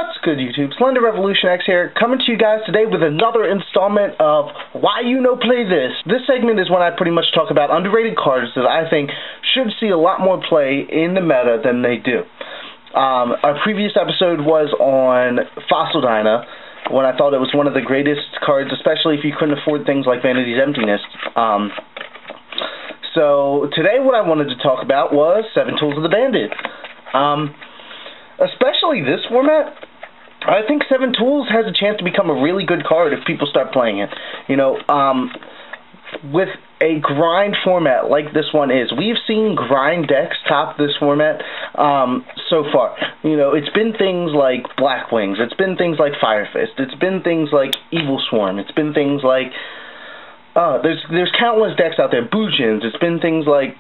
What's good, YouTube? Slender Revolution X here, coming to you guys today with another installment of Why You No Play This. This segment is when I pretty much talk about underrated cards that I think should see a lot more play in the meta than they do. Our previous episode was on Fossil Dyna, when I thought it was one of the greatest cards, especially if you couldn't afford things like Vanity's Emptiness. So today what I wanted to talk about was 7 Tools of the Bandit. Especially this format, I think 7 Tools has a chance to become a really good card if people start playing it. You know, with a grind format like this one is, we've seen grind decks top this format so far. You know, it's been things like Black Wings, it's been things like Fire Fist, it's been things like Evil Swarm, it's been things like, there's countless decks out there, Bujins, it's been things like,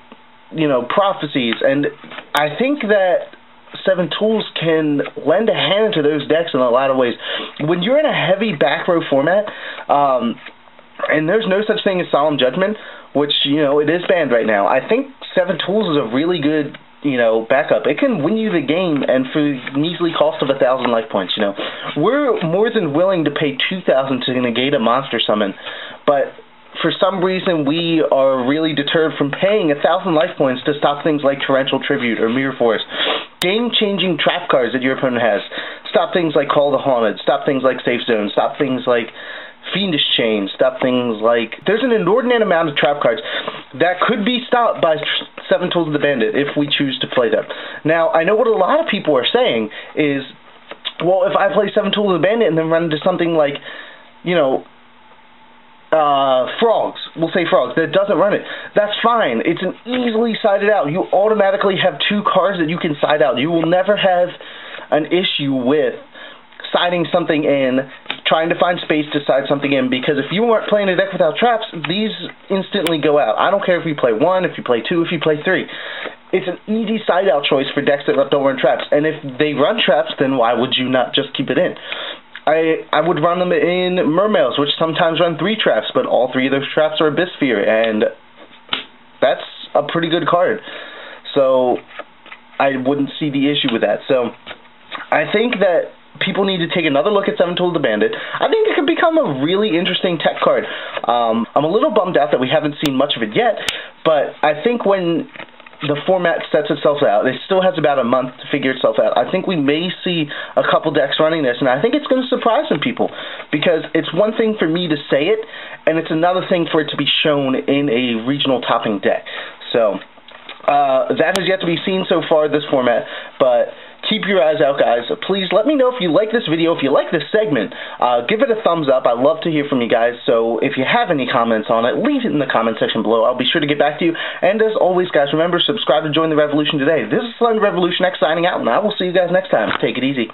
you know, Prophecies, and I think that 7 Tools can lend a hand to those decks in a lot of ways. When you're in a heavy back row format, and there's no such thing as Solemn Judgment, which, you know, it is banned right now, I think 7 Tools is a really good, you know, backup. It can win you the game, and for the measly cost of 1,000 life points, you know. We're more than willing to pay 2,000 to negate a monster summon, but for some reason, we are really deterred from paying 1,000 life points to stop things like Torrential Tribute or Mirror Force. Game-changing trap cards that your opponent has. Stop things like Call the Haunted. Stop things like Safe Zone. Stop things like Fiendish Chain. Stop things like... There's an inordinate amount of trap cards that could be stopped by 7 Tools of the Bandit if we choose to play them. Now, I know what a lot of people are saying is, well, if I play 7 Tools of the Bandit and then run into something like, you know, Frogs, we'll say Frogs, that doesn't run it, that's fine. It's an easily sided out. You automatically have 2 cards that you can side out. You will never have an issue with siding something in, trying to find space to side something in, because if you weren't playing a deck without traps, these instantly go out. I don't care if you play 1, if you play 2, if you play 3. It's an easy side out choice for decks that don't run traps, and if they run traps, then why would you not just keep it in? I would run them in Mermails, which sometimes run 3 traps, but all 3 of those traps are Abyss Sphere, and that's a pretty good card. So I wouldn't see the issue with that. So I think that people need to take another look at 7 Tools of the Bandit. I think it could become a really interesting tech card. I'm a little bummed out that we haven't seen much of it yet, but I think when the format sets itself out, it still has about a month to figure itself out. I think we may see a couple decks running this, and I think it's going to surprise some people, because it's one thing for me to say it, and it's another thing for it to be shown in a regional topping deck. So that has yet to be seen so far, this format, but keep your eyes out, guys. Please let me know if you like this video, if you like this segment. Give it a thumbs up. I'd love to hear from you guys. So if you have any comments on it, leave it in the comment section below. I'll be sure to get back to you. And as always, guys, remember, subscribe to join the revolution today. This is Slender Revolution X signing out, and I will see you guys next time. Take it easy.